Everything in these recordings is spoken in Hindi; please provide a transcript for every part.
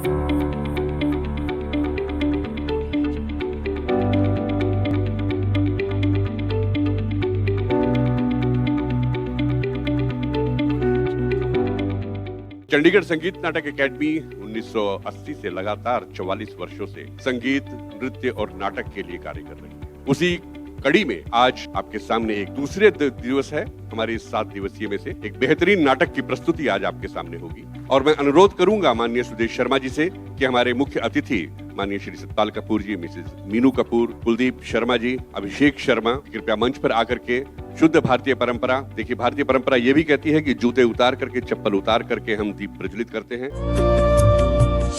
चंडीगढ़ संगीत नाटक एकेडमी 1980 से लगातार 44 वर्षों से संगीत, नृत्य और नाटक के लिए कार्य कर रही है। उसी कड़ी में आज आपके सामने एक दूसरे दिवस है। हमारी इस 7 दिवसीय में से एक बेहतरीन नाटक की प्रस्तुति आज आपके सामने होगी और मैं अनुरोध करूंगा माननीय सुदेश शर्मा जी से कि हमारे मुख्य अतिथि माननीय श्री सतपाल कपूर जी, मिसेज मीनू कपूर, कुलदीप शर्मा जी, अभिषेक शर्मा कृपया मंच पर आकर के शुद्ध भारतीय परंपरा, देखिए भारतीय परंपरा ये भी कहती है कि जूते उतार करके, चप्पल उतार करके हम दीप प्रज्वलित करते हैं।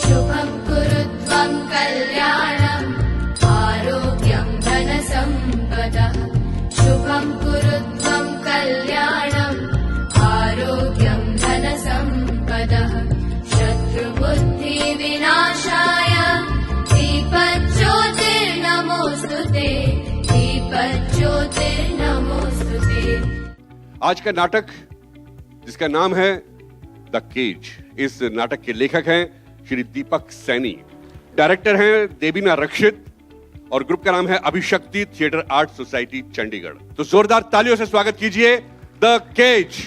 शुभं कुरुत्वं कल्याणं आरोग्यं धनसम्पदः। शुभं कुरुत्वं कल्याणं आरोग्यं धनसम्पदः। शत्रुबुद्धि विनाशाय दीपज्योतिर्नमोस्तुते, दीपज्योतिर्नमोस्तुते। आज का नाटक जिसका नाम है द केज, इस नाटक के लेखक हैं श्री दीपक सैनी, डायरेक्टर हैं देवीना रक्षित और ग्रुप का नाम है अभिशक्ति थिएटर आर्ट सोसाइटी चंडीगढ़। तो जोरदार तालियों से स्वागत कीजिए द केज।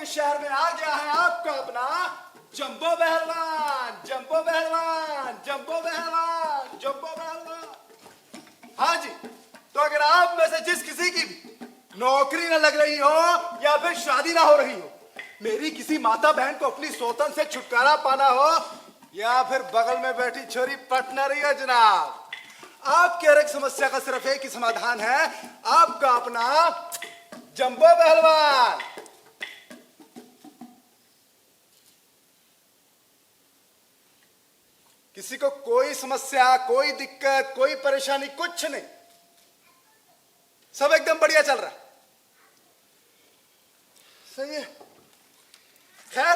इस शहर में आ गया है आपका अपना जंबो पहलवान, जंबो पहलवान, जंबो पहलवान, जंबो पहलवान। हाँ जी, तो अगर आप में से जिस किसी की भी नौकरी न लग रही हो या फिर शादी ना हो रही हो, मेरी किसी माता बहन को अपनी सौतन से छुटकारा पाना हो, या फिर बगल में बैठी छोरी पट न रही है जनाब, आपके हर एक समस्या का सिर्फ एक ही समाधान है, आपका अपना जंबो पहलवान। किसी को कोई समस्या, कोई दिक्कत, कोई परेशानी कुछ नहीं, सब एकदम बढ़िया चल रहा है। सही है। खैर,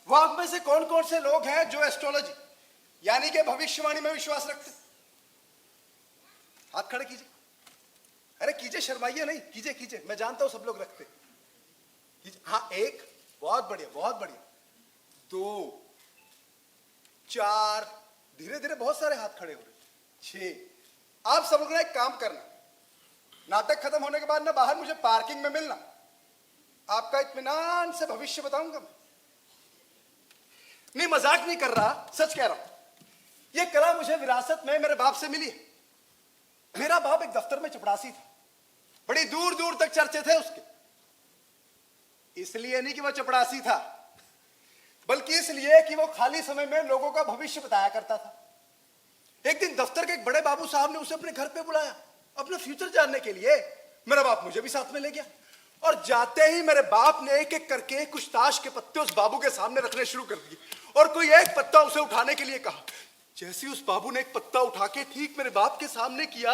वो आप में से कौन कौन से लोग हैं जो एस्ट्रोलॉजी यानी कि भविष्यवाणी में विश्वास रखते? हाथ खड़े कीजिए। अरे कीजिए, शर्माइए नहीं, कीजिए कीजिए, मैं जानता हूं सब लोग रखते। कीजिए। हाँ, एक, बहुत बढ़िया, बहुत बढ़िया। 2, 4, धीरे धीरे बहुत सारे हाथ खड़े हो रहे। 6। आप सब लोग ना एक काम करना, नाटक खत्म होने के बाद ना बाहर मुझे पार्किंग में मिलना, आपका इत्मीनान से भविष्य बताऊंगा मैं। नहीं, मजाक नहीं कर रहा, सच कह रहा हूं। यह कला मुझे विरासत में मेरे बाप से मिली है। मेरा बाप एक दफ्तर में चपड़ासी था, बड़ी दूर दूर तक चर्चे थे उसके। इसलिए नहीं कि वह चपड़ासी था, बल्कि इसलिए कि वो खाली समय में लोगों का भविष्य बताया करता था। एक दिन दफ्तर के एक बड़े बाबू साहब ने उसे अपने घर पे बुलाया अपना फ्यूचर जानने के लिए। मेरा बाप मुझे भी साथ में ले गया, और जाते ही मेरे बाप ने एक एक करके कुछ ताश के पत्ते उस बाबू के सामने रखने शुरू कर दिए, और कोई एक पत्ता उसे उठाने के लिए कहा। जैसे उस बाबू ने एक पत्ता उठा के ठीक मेरे बाप के सामने किया,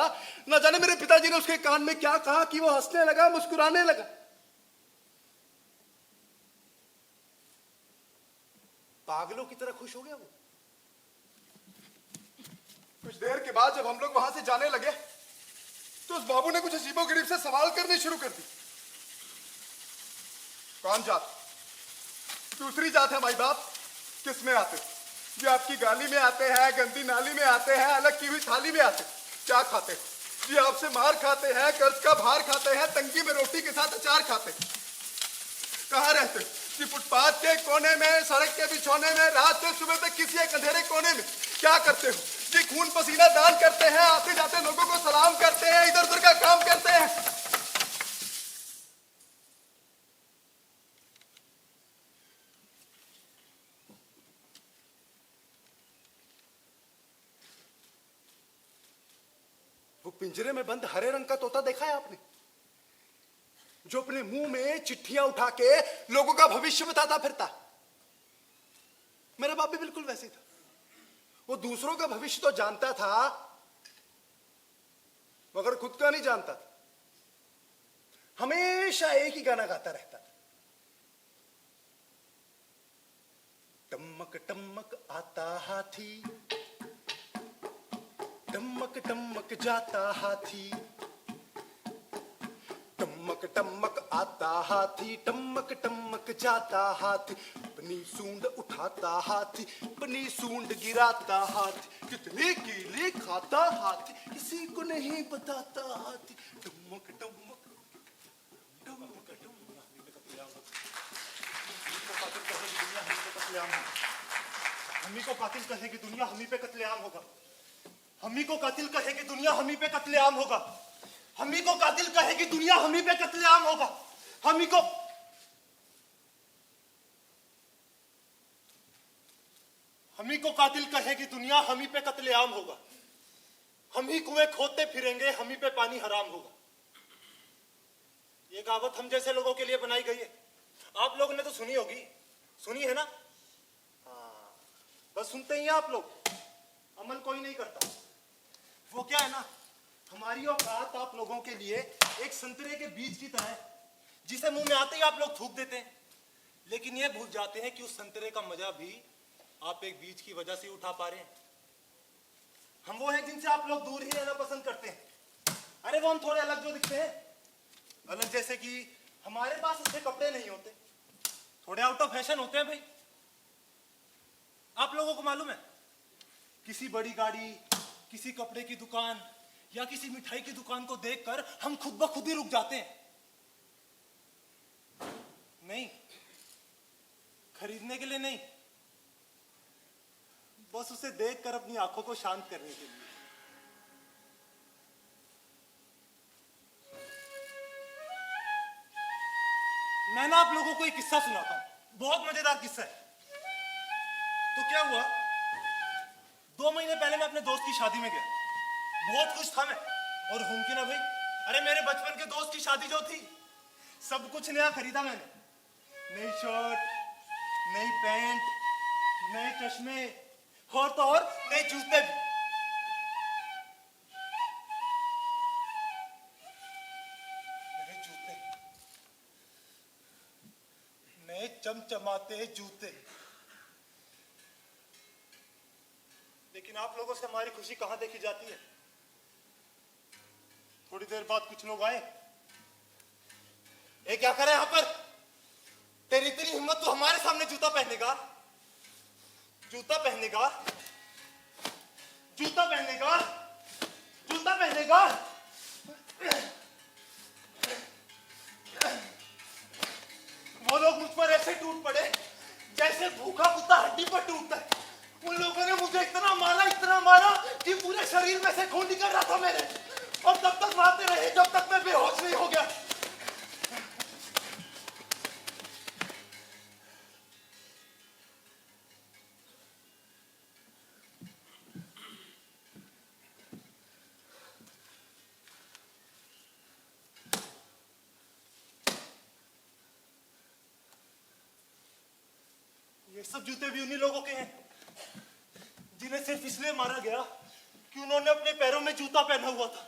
ना जाने मेरे पिताजी ने उसके कान में क्या कहा कि वो हंसने लगा, मुस्कुराने लगा। पागलों की तरह खुश हो गया वो। कुछ देर के बाद जब हम लोग वहां से जाने लगे, तो उस बाबू ने कुछ अजीबोगरीब से सवाल करने शुरू कर दी। कौन जात? दूसरी जात है माई बाप। किस में आते? ये आपकी गाली में आते हैं, गंदी नाली में आते हैं, अलग की हुई थाली में आते। क्या खाते? जी आपसे मार खाते हैं, कर्ज का भार खाते हैं, तंगी में रोटी के साथ अचार खाते। कहाँ रहते? जी फुटपाथ के कोने में, सड़क के बिछौने में, रात से सुबह तक किसी एक अंधेरे कोने में। क्या करते हो? जी खून पसीना दान करते हैं, आते जाते लोगों को सलाम करते हैं, इधर उधर का काम करते हैं। वो पिंजरे में बंद हरे रंग का तोता देखा है आपने, जो अपने मुंह में चिट्ठियां उठा के लोगों का भविष्य बताता फिरता? मेरा बाप भी बिल्कुल वैसे ही था। वो दूसरों का भविष्य तो जानता था, मगर खुद का नहीं जानता था। हमेशा एक ही गाना गाता रहता था। टमक टमक आता हाथी, टमक टमक जाता हाथी, टमक टमक आता हाथी, टमक टमक जाता हाथी, अपनी सूंड उठाता हाथी, अपनी सूंड गिराता हाथी, कितने कीले खाता हाथी, किसी को नहीं बताता हाथी। टमक टमक टमक हमी को कातिल कहेगी दुनिया, हमी पे कत्लेआम होगा। हमी को कातिल कहेगी दुनिया, हमी पे कत्लेआम होगा। हमी को कातिल कहेगी दुनिया, हमी पे कत्लेआम होगा। हमी को कातिल कहेगी दुनिया, हमी पे कत्लेआम होगा। हम ही कुएं खोदते फिरेंगे, हमी पे पानी हराम होगा। ये कहावत हम जैसे लोगों के लिए बनाई गई है। आप लोगों ने तो सुनी होगी, सुनी है ना? हाँ, बस सुनते ही हैं आप लोग, अमल कोई नहीं करता। वो क्या है ना, हमारी औकात आप लोगों के लिए एक संतरे के बीज की तरह है, जिसे मुंह में आते ही आप लोग थूक देते हैं, लेकिन ये भूल जाते हैं कि उस संतरे का मजा भी आप एक बीज की वजह से उठा पा रहे हैं। हम वो हैं जिनसे आप लोग दूर ही रहना पसंद करते हैं। अरे वो हम थोड़े अलग जो दिखते हैं, अलग जैसे कि हमारे पास अच्छे कपड़े नहीं होते, थोड़े आउट ऑफ फैशन होते हैं भाई। आप लोगों को मालूम है, किसी बड़ी गाड़ी, किसी कपड़े की दुकान या किसी मिठाई की दुकान को देखकर हम खुद ब खुद ही रुक जाते हैं। नहीं, खरीदने के लिए नहीं, बस उसे देखकर अपनी आंखों को शांत करने के लिए। मैं ना आप लोगों को एक किस्सा सुनाता हूं, बहुत मजेदार किस्सा है। तो क्या हुआ, 2 महीने पहले मैं अपने दोस्त की शादी में गया। बहुत खुश था मैं, और हूं कि ना भाई, अरे मेरे बचपन के दोस्त की शादी जो थी, सब कुछ नया खरीदा मैंने। नई शर्ट, नई पैंट, नए चश्मे, और तो और नए जूते भी। नए जूते, नए चमचमाते जूते। लेकिन आप लोगों से हमारी खुशी कहां देखी जाती है? थोड़ी देर बाद कुछ लोग आए, ये क्या करे यहां पर? तेरी इतनी हिम्मत, तो हमारे सामने जूता पहनेगा? जूता पहनेगा? जूता पहनेगा? जूता पहनेगा? वो लोग मुझ पर ऐसे टूट पड़े जैसे भूखा कुत्ता हड्डी पर टूटता है। उन लोगों ने मुझे इतना मारा कि पूरे शरीर में से खून निकल रहा था मेरे, और तब तक मारते रहे जब तक मैं बेहोश नहीं हो गया। ये सब जूते भी उन्हीं लोगों के हैं जिन्हें सिर्फ इसलिए मारा गया कि उन्होंने अपने पैरों में जूता पहना हुआ था।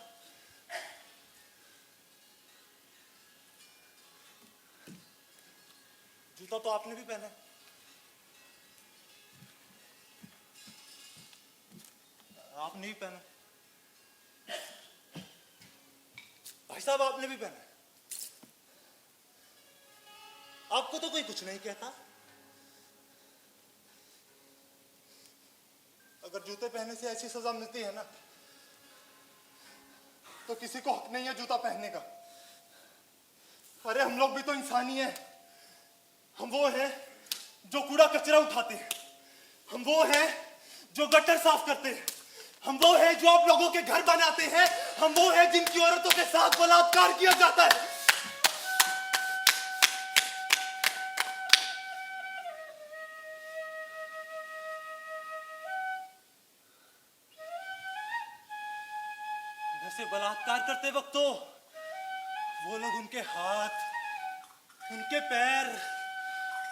जूता तो आपने भी पहना है। आपने भी पहना। भाई साहब, आपने भी पहना। आपको तो कोई कुछ नहीं कहता। अगर जूते पहनने से ऐसी सजा मिलती है ना, तो किसी को हक नहीं है जूता पहनने का। अरे हम लोग भी तो इंसानी हैं। हम वो हैं जो कूड़ा कचरा उठाते हैं, हम वो हैं जो गटर साफ करते हैं, हम वो हैं जो आप लोगों के घर बनाते हैं, हम वो हैं जिनकी औरतों के साथ बलात्कार किया जाता है। वैसे बलात्कार करते वक्त तो वो लोग उनके हाथ, उनके पैर,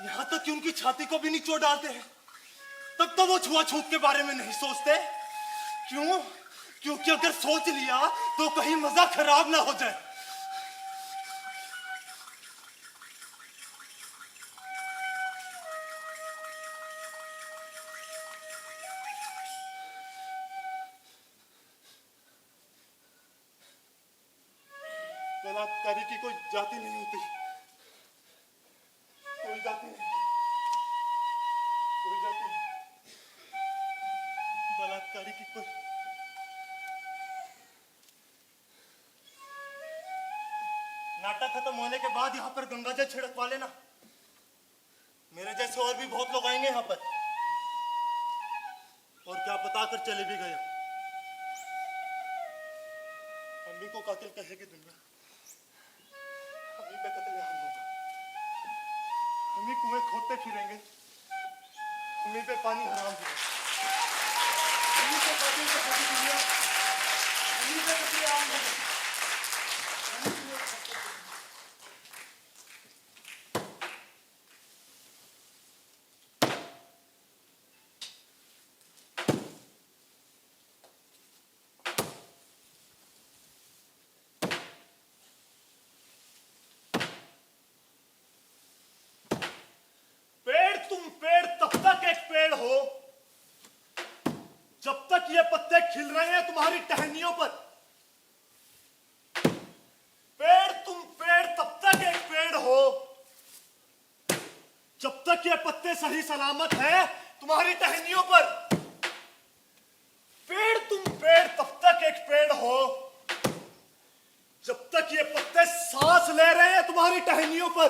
यहां तक कि उनकी छाती को भी निचोड़ डालते हैं, तब तो वो छुआछूत के बारे में नहीं सोचते। क्यों? क्योंकि अगर सोच लिया तो कहीं मजा खराब ना हो जाए। बलात्कारी की कोई जाति नहीं होती, कोई जाति नहीं, कोई जाति नहीं। बलात्कारी की कोई नाटक खत्म होने के बाद यहाँ पर गंगा जल छिड़कवा लेना। मेरे जैसे और भी बहुत लोग आएंगे यहाँ पर, और क्या पता कर चले भी गए। अम्मी को कातिल कहेगी दुनिया, अम्मी पे कत्लेआम होगा। अम्मी कुएं खोदते फिरेंगे, अम्मी पे पानी हराम होगा। अम्मी को कातिल कहेगी दुनिया, अम्मी पे कत्लेआम होगा। पेड़ तब तक एक पेड़ हो जब तक ये पत्ते खिल रहे हैं तुम्हारी टहनियों पर। पेड़ तब तक एक पेड़ हो जब तक ये पत्ते सही सलामत है तुम्हारी टहनियों पर। पेड़ तब तक एक पेड़ हो जब तक ये पत्ते सांस ले रहे हैं तुम्हारी टहनियों पर।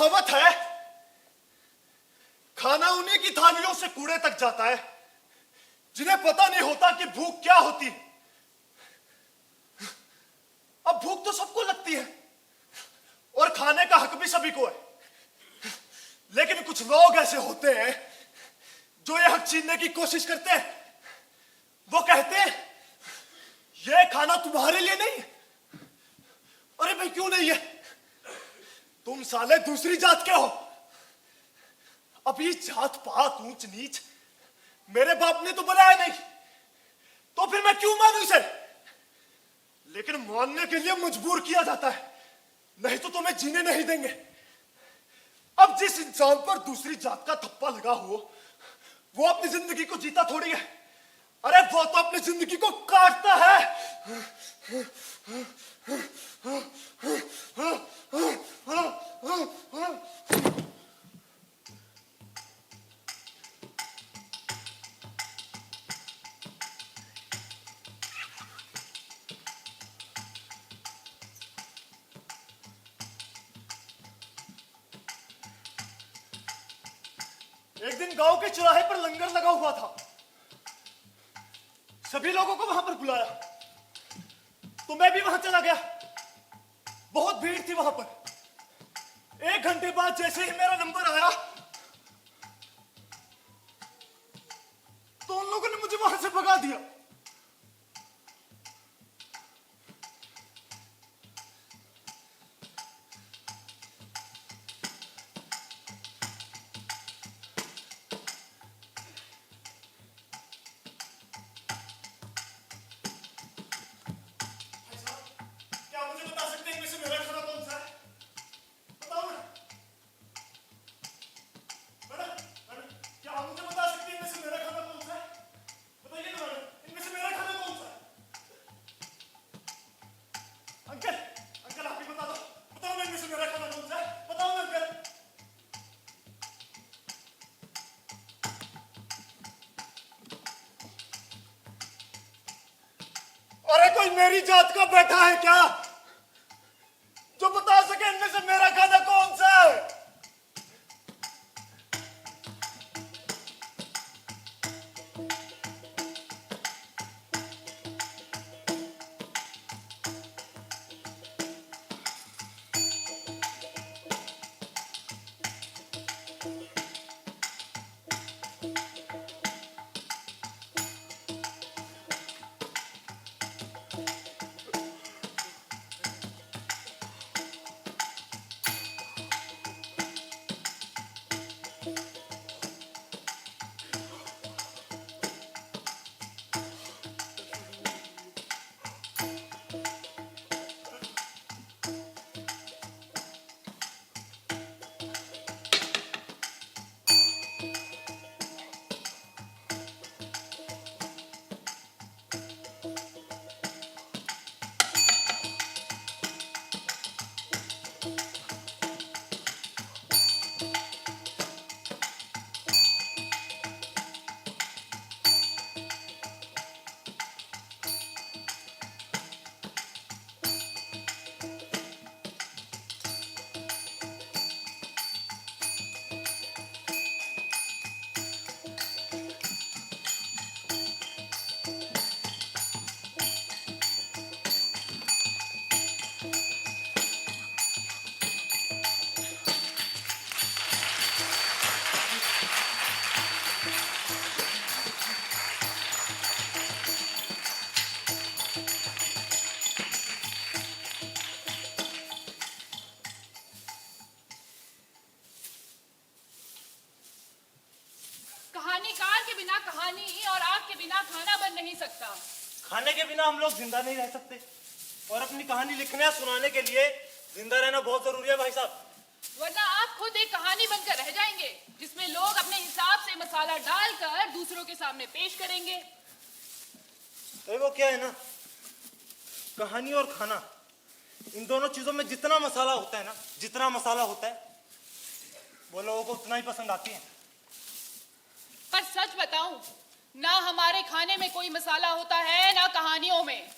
कहावत है, खाना उन्हीं की थालियों से कूड़े तक जाता है जिन्हें पता नहीं होता कि भूख क्या होती है। अब भूख तो सबको लगती है और खाने का हक भी सभी को है, लेकिन कुछ लोग ऐसे होते हैं जो ये हक छीनने की कोशिश करते हैं। वो कहते हैं ये खाना तुम्हारे लिए नहीं। अरे भाई क्यों नहीं है? तुम साले दूसरी जात के हो। अभी जात पात ऊंच नीच मेरे बाप ने तो बनाया नहीं, तो फिर मैं क्यों मानूं इसे? लेकिन मानने के लिए मजबूर किया जाता है, नहीं तो तुम्हें जीने नहीं देंगे। अब जिस इंसान पर दूसरी जात का थप्पा लगा हो वो अपनी जिंदगी को जीता थोड़ी है। अरे वो तो अपनी जिंदगी को काटता है। एक दिन गांव के चौराहे पर लंगर लगा हुआ था। सभी लोगों को वहां पर बुलाया, तो मैं भी वहां चला गया। बहुत भीड़ थी वहां पर। 1 घंटे बाद जैसे ही मेरा नंबर आया तो उन लोगों ने मुझे वहां से भगा दिया। क्या मुझे बता सकते हैं इनमें से मेरा खाना कौन सा है? बताओ ना। मैडम, क्या आप मुझे बता सकते हैं इनमें से मेरा खाना कौन सा है? बताइए ना मैडम, इनमें से मेरा खाना कौन सा है? अंकल आप ही बता दो। बताओ ना इनमें से मेरा खाना कौन सा है? बताओ ना अंकल। अरे कोई मेरी जात का बैठा है क्या जो बता सके इनमें से मेरा खाना कौन सा है? कहानीकार के बिना कहानी और आग के बिना खाना बन नहीं सकता। खाने के बिना हम लोग जिंदा नहीं रह सकते, और अपनी कहानी लिखने या सुनाने के लिए जिंदा रहना बहुत जरूरी है भाई साहब। वरना आप खुद एक कहानी बनकर रह जाएंगे जिसमें लोग अपने हिसाब से मसाला डालकर दूसरों के सामने पेश करेंगे। तो वो क्या है ना, कहानी और खाना, इन दोनों चीजों में जितना मसाला होता है ना, जितना मसाला होता है वो लोगों को उतना ही पसंद आती है। पर सच बताऊं, ना हमारे खाने में कोई मसाला होता है ना कहानियों में।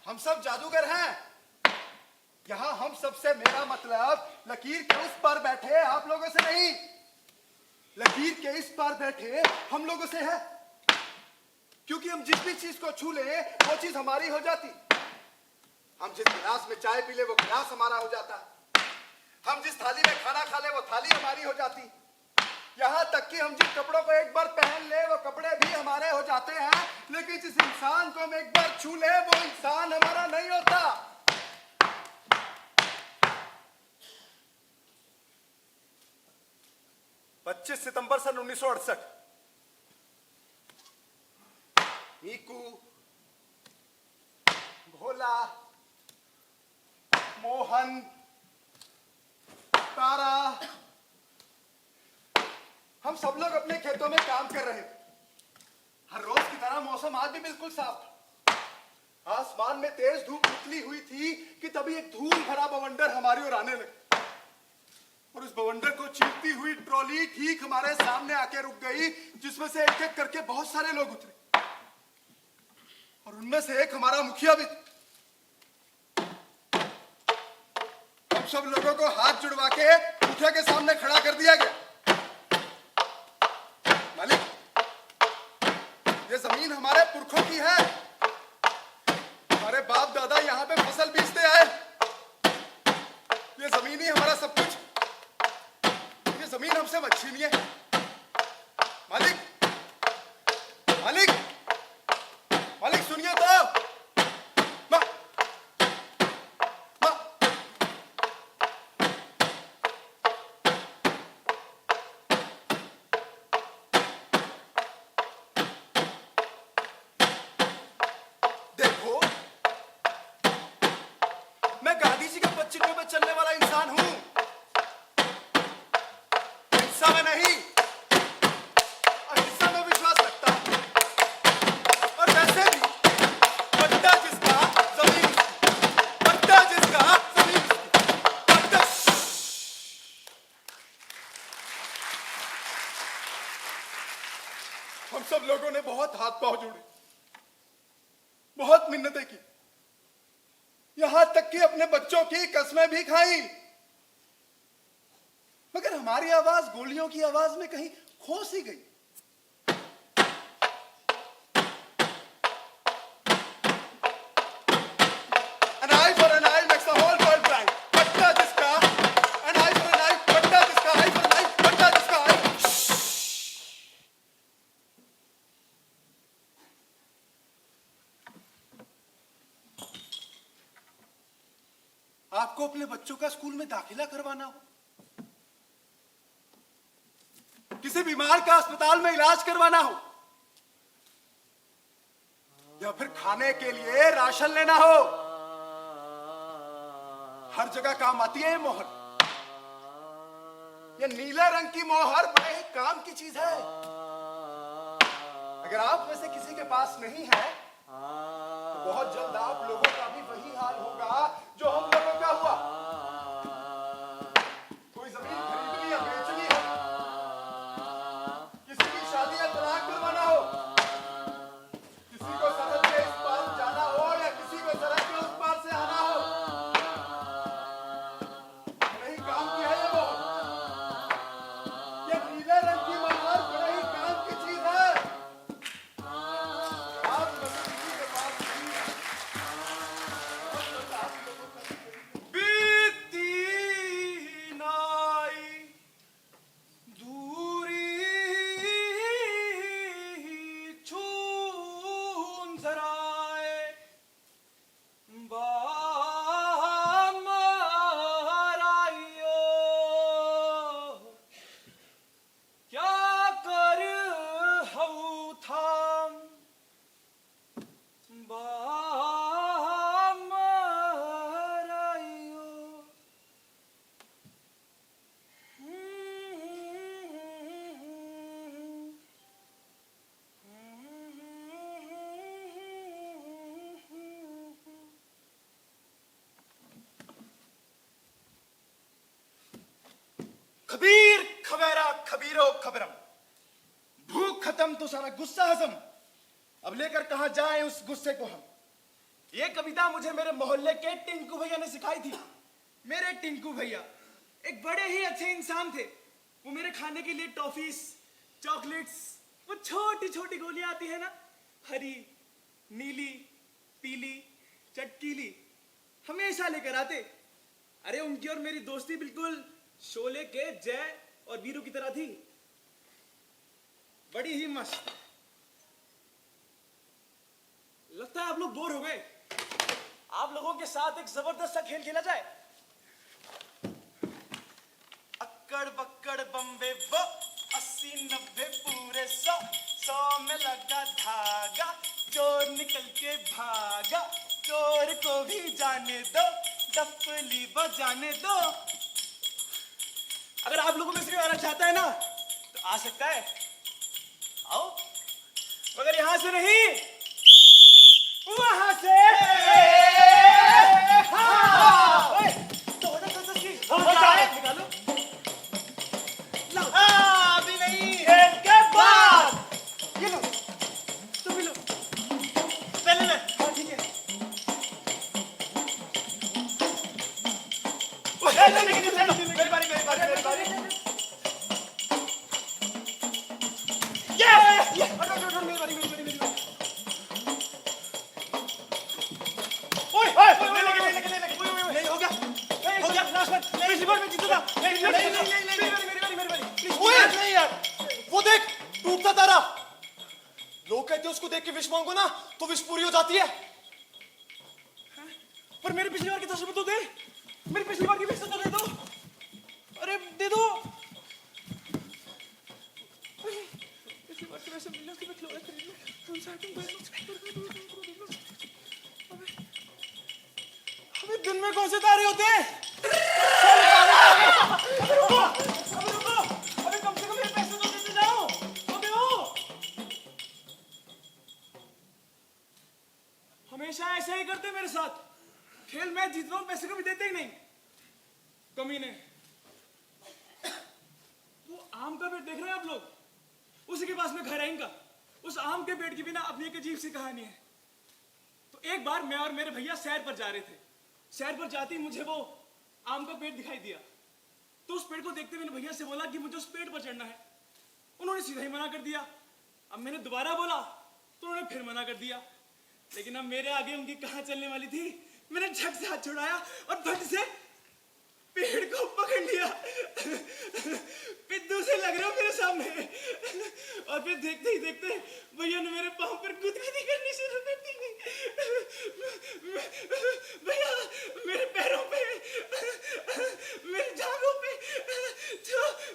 हम सब जादूगर हैं। यहाँ हम सबसे मेरा मतलब लकीर के उस पार बैठे आप लोगों से नहीं, लकीर के इस पार बैठे हम लोगों से है। क्योंकि हम जिस भी चीज को छू ले वो चीज हमारी हो जाती। हम जिस गिलास में चाय पी ले वो गिलास हमारा हो जाता। हम जिस थाली में खाना खा ले वो थाली हमारी हो जाती। यहाँ तक कि हम जिन कपड़ों को एक बार पहन ले वो कपड़े भी हमारे हो जाते हैं। लेकिन जिस इंसान को हम एक बार छू ले वो इंसान हमारा नहीं होता। 25 सितंबर सन 1968 मीकू, भोला, मोहन, तारा, हम सब लोग अपने खेतों में काम कर रहे थे। हर रोज की तरह मौसम आज भी बिल्कुल साफ था। आसमान में तेज धूप निकली हुई थी कि तभी एक धूल भरा बवंडर हमारी ओर आने लगा और उस बवंडर को चीरती हुई ट्रॉली ठीक हमारे सामने आके रुक गई, जिसमें से एक एक करके बहुत सारे लोग उतरे और उनमें से एक हमारा मुखिया भी। हम सब लोगों को हाथ जुड़वा के मुखिया के सामने खड़ा कर दिया गया। मालिक, ये जमीन हमारे पुरखों की है। हमारे बाप दादा यहाँ पे फसल बीजते आए। ये जमीन ही हमारा सब कुछ। ये जमीन हमसे मत छीनिए। मालिक, मालिक, मालिक सुनिए तो। माँ, माँ। देखो, मैं गांधी जी के पच्चीनों पे चलने वाला इंसान हूं, हिंसा में नहीं, अहिंसा में विश्वास रखता हूं। और वैसे भी पट्टा जिसका जमीन उसकी, पट्टा जिसका जमीन उसकी, पट्टा। हम सब लोगों ने बहुत हाथ पांव जोड़े, बहुत मिन्नतें की, यहां तक कि अपने बच्चों की कसमें भी खाई, मगर हमारी आवाज गोलियों की आवाज में कहीं खो सी गई। An eye for an eye makes the whole world blind. पट्टा जिसका, an eye for an eye, पट्टा जिसका, eye for an eye, पट्टा जिसका, eye। आपको अपने बच्चों का स्कूल में दाखिला करवाना हो, किसी बीमार का अस्पताल में इलाज करवाना हो, या फिर खाने के लिए राशन लेना हो, हर जगह काम आती है ये मोहर। ये नीले रंग की मोहर बड़े ही काम की चीज है। अगर आप में से किसी के पास नहीं है तो बहुत जल्द आप लोगों का भी वही हाल होगा जो हम लोगों का हुआ। कोई जमीन खरीदनी या बेचनी हो, किसी की शादी या तलाक करवाना हो, किसी को सरहद के इस पार जाना हो या किसी को सरहद के उस पार से आना हो, बड़े ही काम की है ये मोहर। ये नीले रंग की मोहर बड़े ही काम की चीज है। आप लोगों किसी के पास नहीं है, आप लोगों का खबीर खबेरा खबीरो खबरम, भूख खत्म तो सारा गुस्सा हजम, अब लेकर कहां जाएं उस गुस्से को हम। ये कविता मुझे मेरे मोहल्ले के टिंकू भैया ने सिखाई थी। मेरे टिंकू भैया एक बड़े ही अच्छे इंसान थे। वो मेरे खाने के लिए टॉफीज, चॉकलेट्स, वो छोटी छोटी गोलियां आती है ना, हरी, नीली, पीली, चटकीली, हमेशा लेकर आते। अरे उनकी और मेरी दोस्ती बिल्कुल शोले के जय और वीरू की तरह थी, बड़ी ही मस्त। लगता है आप लोग बोर हो गए। आप लोगों के साथ एक जबरदस्त सा खेल खेला जाए। अक्कड़ बक्कड़ बम्बे वो 80-90 पूरे 100 में लगा धागा, चोर निकल के भागा, चोर को भी जाने दो, डफली बजाने दो। अगर आप लोगों में से आना चाहता है ना तो आ सकता है, आओ, मगर यहां से नहीं, वहां से। निकालो, अभी नहीं, खेल के बाद। ये लो, तुम भी लो, पहले ले। हाँ ठीक है। मेरी बारी, मेरी बारी, मेरी बारी। ये मेरी बारी, मेरी बारी, मेरी बारी। नहीं हो गया, हो गया, लास्ट बार, पिछली बार मैं जीता था। नहीं, मेरी बारी। ओए नहीं यार, वो देख टूटता तारा। लोग कहते हैं उसको देख के विश मांगो ना तो विश पूरी हो जाती है। पर मेरी पिछली बार की तस्वीर तो दे, मेरी पिछली बार की विश तो दे दो। अरे दे दो। पिछली बार तो वैसे मिला कि मैं खिलौना खरीद लूं। अबे दिन में कौन से तारे होते हैं? अबे कम से कम मेरे पैसे तो देते जाओ। अबे ओ, हमेशा ऐसा ही करते मेरे साथ। खेल मैच जीत रहा हूं, पैसे कभी देते ही नहीं, कमीने। वो आम का पेड़ देख रहे हैं आप लोग, उसी के पास में घर है इनका। उस आम के पेड़ की भी ना अपनी एक अजीब सी कहानी है। तो एक बार मैं और मेरे भैया सैर पर जा रहे थे। सैर पर जाते ही मुझे वो आम का पेड़ दिखाई दिया। तो उस पेड़ को देखते मैंने भैया से बोला कि मुझे उस पेड़ पर चढ़ना है। उन्होंने सीधा ही मना कर दिया। अब मैंने दोबारा बोला तो उन्होंने फिर मना कर दिया। लेकिन अब मेरे आगे उनकी कहां चलने वाली थी। मैंने झट से हाथ छुड़ाया और फट से पेड़ को पकड़ लिया। पिद्दू से लग रहा हूं मेरे सामने। और फिर देखते ही देखते भैया ने मेरे पांव पर गुदगुदी करनी शुरू कर दी। भैया मेरे पैरों पे, मेरी जांघों पे,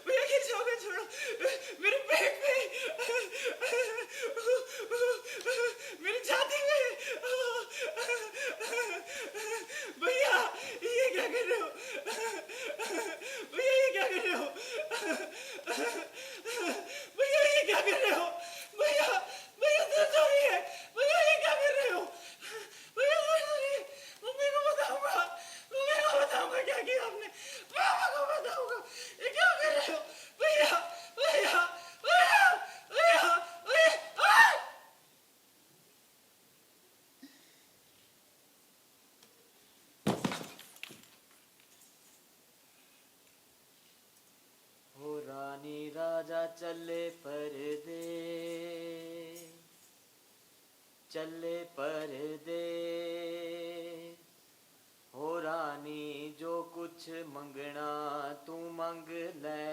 भैया गिर जाओगे, छोड़ो। मेरे पेट पे, मेरी छाती में। भैया ये क्या कर रहे हो? भैया ये क्या कर रहे हो? भैया ये क्या कर रहे हो? भैया, भैया दर्द हो रही है। भैया ये क्या कर रहे हो? भैया दर्द हो रही है। मम्मी को बताऊंगा, मम्मी को बताऊंगा क्या किया आपने। पापा को बताऊंगा। ये क्या कर रहे हो? भैया, भैया, भैया, भैया, भैया। हो रानी राजा चले परदे, चले परदे। हो रानी जो कुछ मंगना तू मंग ले।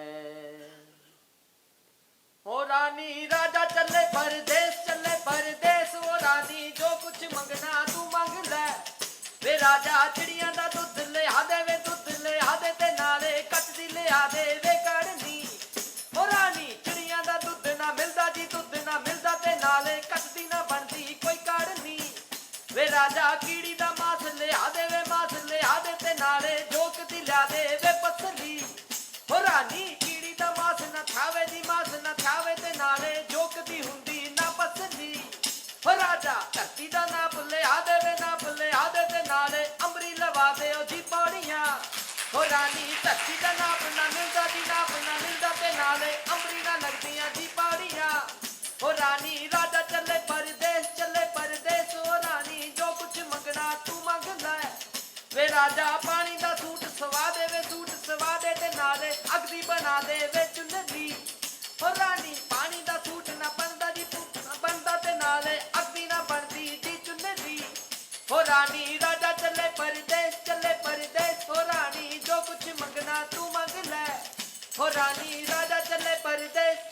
हो रानी राजा चले परदेस, चले परदेस। हो रानी जो कुछ मंगना तू मंग ले। वे राजा चिड़िया दा दुध ले आदे, वे दुध ले आदे ते नाले कचदी ले आदे वे कड़नी। हो रानी चिड़िया दा दुध ना मिलदा जी, दुध ना मिलदा ते नाले कचदी ना बनदी कोई कड़नी। वे राजा कीड़ी दा मांस ले आदे, वे मांस ले आदे ते नाले जोक दी ला दे वे पसली। हो रानी कीड़ी दा मांस ना खावे जी, मांस ना खावे ते नाले जोक दी हुंदी ना पसली। हो राजा धरती दा नाप ले आदे, वे नाप ले आदे ते नाले अमरी लवा दे ओ जी पौड़ियां। हो रानी धरती दा नाप ना मिलदा जी, नाप ना राजा पानी दा सूट सवा दे वे सूट सवा दे ते नाले अगदी बना दे वे चुनरी हो रानी पानी दा सूट ना बनदा जी बनदा ते नाले अगदी ना बनदी जी चुनरी हो रानी राजा चले परदेस हो रानी जो कुछ मंगना तू मंग ले हो रानी राजा चले परदेस।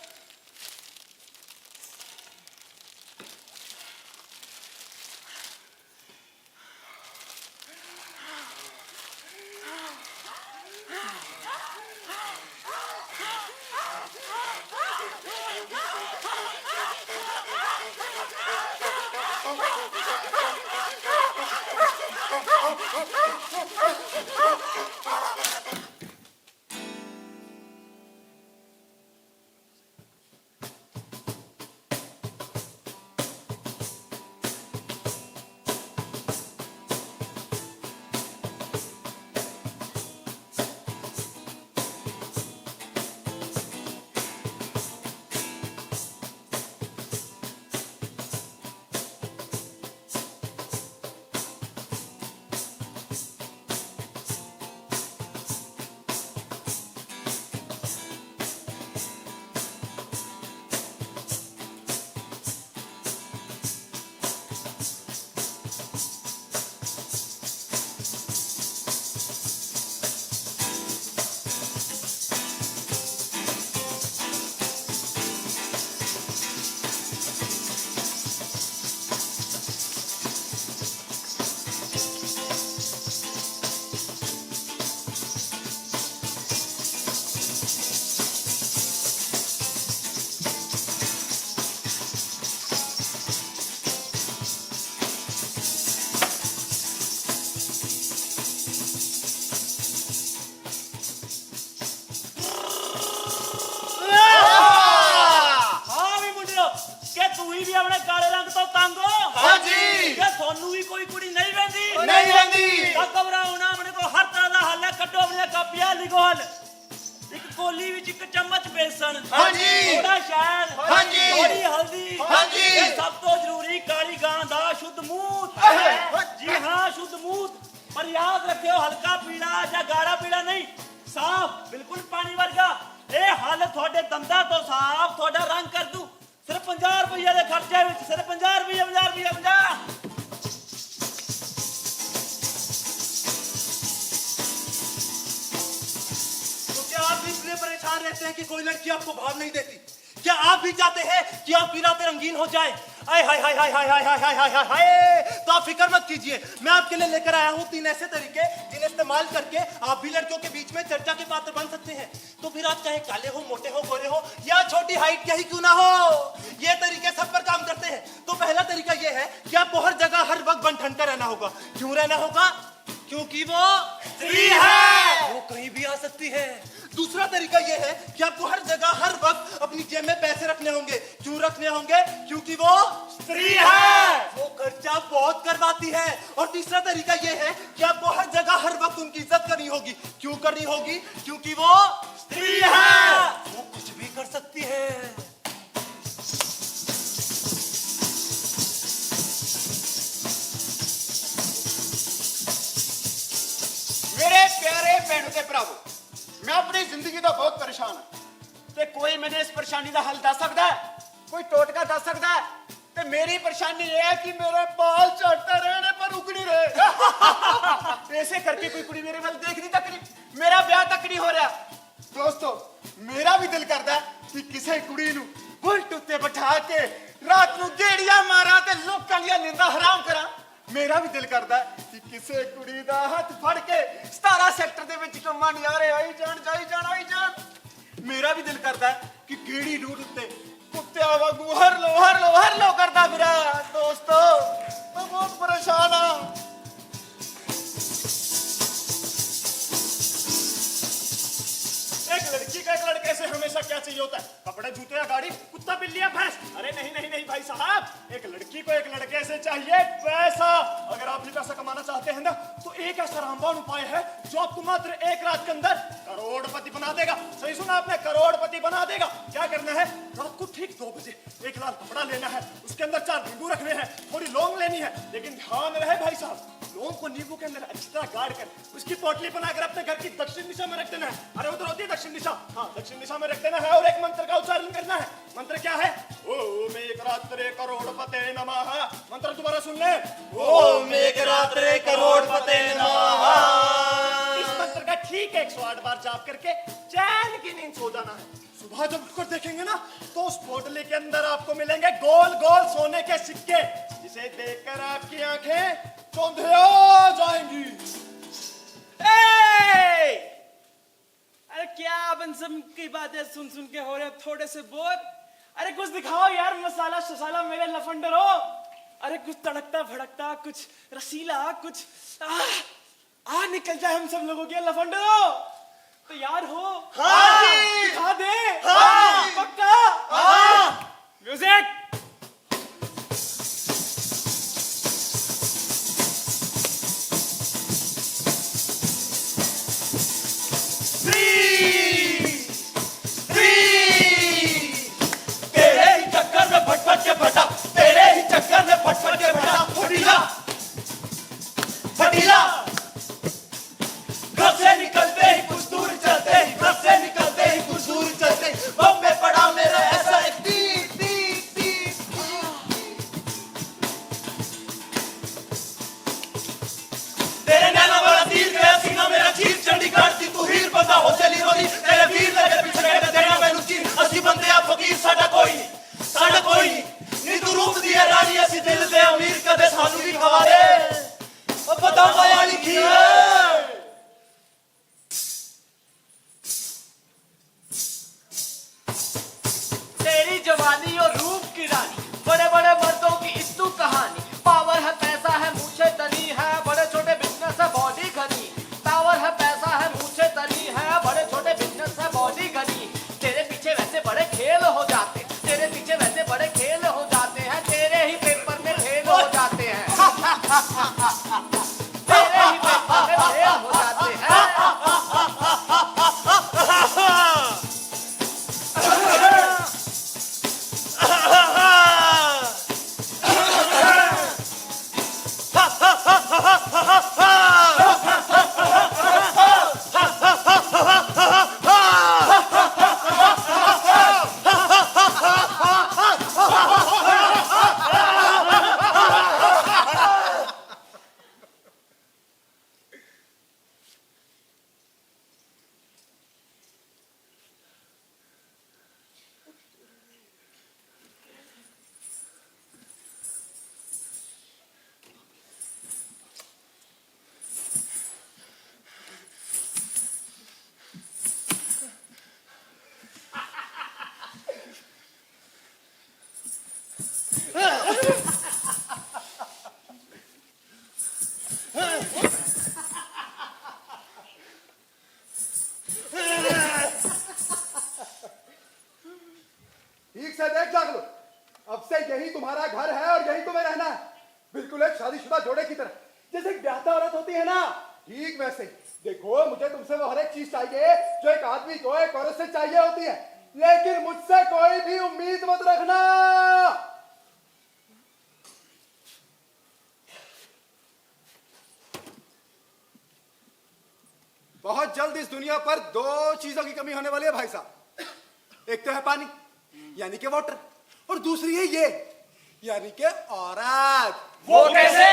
पर याद रखियो हल्का पीला या गाढ़ा पीला नहीं साफ बिल्कुल पानी वर्गा ए हाल थोड़े दंदा तो साफ थोड़ा रंग कर दूं सिर्फ 50 रुपये के खर्चे में सिर्फ 50 रुपये 50 रुपये 50। तो क्या आप भी इसलिए परेशान रहते हैं कि कोई लड़की आपको भाव नहीं देती? क्या आप भी चाहते हैं कि आपकी रातें रंगीन हो जाए? हाय हाय हाय हाय हाय हाय हाय हाय हाय हाय। तो आप फिक्र मत कीजिए, मैं आपके लिए लेकर आया हूँ 3 ऐसे तरीके जिन्हें इस्तेमाल करके आप भी लड़कियों के बीच में चर्चा के पात्र बन सकते हैं। तो फिर आप चाहे काले हो, मोटे हो, गोरे हो या छोटी हाइट के ही क्यों ना हो, ये तरीके सब पर काम करते हैं। तो पहला तरीका ये है कि आपको हर जगह हर वक्त बन ठन कर रहना होगा। क्यों रहना होगा? क्योंकि वो स्त्री है, वो कहीं भी आ सकती है। दूसरा तरीका यह है कि आपको हर जगह हर वक्त अपनी जेब में पैसे रखने होंगे। क्यों रखने होंगे? क्योंकि वो स्त्री है, वो खर्चा बहुत करवाती है। और तीसरा तरीका यह है कि आपको हर जगह हर वक्त उनकी इज्जत करनी होगी। क्यों करनी होगी? क्योंकि वो स्त्री है, वो कुछ भी कर सकती है। मेरे प्यारे भैनों के भरावो, मैं अपनी जिंदगी तो बहुत परेशान हूं ते कोई मैंने इस परेशानी का हल दस सकता है? कोई टोटका दस सकता है? ते मेरी परेशानी यह है कि मेरे बाल झड़ते रहने पर उगड़ी रहे। ऐसे करके कोई कुड़ी मेरे वाल देखनी तक नहीं, मेरा ब्याह तक नहीं हो रहा। दोस्तों, मेरा भी दिल करता है कि किसी कुड़ी नूं बुलट उत्ते बिठा के रात नूं गेड़ियां मारा ते लोकां दी नींदां हराम करा। मेरा भी दिल करता है कि किसी कुड़ी दा हाथ फड़ के 17 सेक्टर दे विच कम्मा नज़ारे आई जान जाई जान आई जान। मेरा भी दिल करता है कि गेड़ी डूड उत्ते कुत्ते वांगू हर लो करदा फिरा। दोस्तों, मैं बहुत परेशान हां। एक लड़की का एक लड़के से हमेशा क्या चाहिए होता है? कपड़े, जूते या गाड़ी, कुत्ता, बिल्ली या भैंस? अरे नहीं नहीं नहीं भाई साहब, एक लड़की को एक लड़के से चाहिए पैसा। अगर आप भी पैसा कमाना चाहते हैं ना, तो एक ऐसा रामबाण उपाय है जो आपको मात्र 1 रात के अंदर करोड़पति बना देगा। सही सुना आपने, करोड़पति बना देगा। क्या करना है? रात को ठीक 2 बजे एक लाल कपड़ा लेना है, उसके अंदर 4 नींबू रखने हैं, थोड़ी लौंग लेनी है। लेकिन ध्यान रहे भाई साहब, लोगों को नींबू के अंदर अच्छी तरह गाड़ कर उसकी पोटली बनाकर अपने घर की दक्षिण दिशा में रख देना है। अरे उधर होती है दक्षिण दिशा, हाँ दक्षिण दिशा में रख देना है और एक मंत्र का उच्चारण करना है। मंत्र क्या है? ओम एकरात्रे करोड़पते नमः। मंत्र दोबारा सुन ले। ओम एकरात्रे करोड़पते नमः। इस मंत्र का ठीक 108 बार जाप करके चैन की नींद सो जाना है। सुबह जब उठकर देखेंगे ना तो उस पोटली के अंदर आपको मिलेंगे गोल गोल सोने के सिक्के, जिसे देखकर आपकी आंखें चौंधिया जाएंगी। अरे क्या अपन सब की बातें सुन सुन के हो रहे हो थोड़े से बोर? अरे कुछ दिखाओ यार, मसाला शसाला मेरे लफंडर हो। अरे कुछ तड़कता भड़कता, कुछ रसीला, कुछ निकल जाए हम सब लोगों के लफंडर हो। तैयार हो? हाँ दिखा दे। हाँ पक्का? हाँ। म्यूजिक। तेरे ही चक्कर में फटफट के फटा, तेरे ही चक्कर में फटफट के फटा, फटीला फटीला। घर से निकलते ही कुछ दूर चलते ही, घर से निकलते ही कुछ दूर चलते ही, बम में पड़ा मेरा ऐसा एक तीर तीर तीर। तेरे नैना वाला तीर गया सीना मेरा चीर, चंडीगढ़ दी तू हीर बंदा हो चली रोदी, तेरे वीर लगे पीछे गए देना मैनू चीर। असि बंदे आ फकीर साडा कोई नहीं, नी तू रूप दिया रानी असि दिल दे अमीर, कदे सानू भी खवा दे ओ पता पाया लिखी है। तेरी जवानी और रूप की रानी, बड़े बड़े मर्दों की इस्तू कहानी। पावर है पैसा है मूछे तनी है, बड़े छोटे बिजनेस है बॉडी घनी। पावर है पैसा है मूछे तनी है, बड़े छोटे बिजनेस है बॉडी घनी। तेरे पीछे वैसे बड़े खेल हो जाते, तेरे पीछे वैसे बड़े खेल हो जाते हैं, तेरे ही पेपर में फेल हो जाते हैं। तेरे ही पेपर में फेल हो जाते हैं। ठीक से देख जाग लो, अब से यही तुम्हारा घर है और यही तुम्हें रहना है, बिल्कुल एक शादीशुदा जोड़े की तरह। जैसे एक ब्याहता औरत होती है ना, ठीक वैसे। देखो मुझे तुमसे वो हर एक चीज चाहिए जो एक आदमी को एक औरत से चाहिए होती है, लेकिन मुझसे कोई भी उम्मीद मत रखना। बहुत जल्द इस दुनिया पर दो चीजों की कमी होने वाली है भाई साहब। एक तो है पानी यानी कि वाटर, और दूसरी है ये यानी कि औरत। वो कैसे?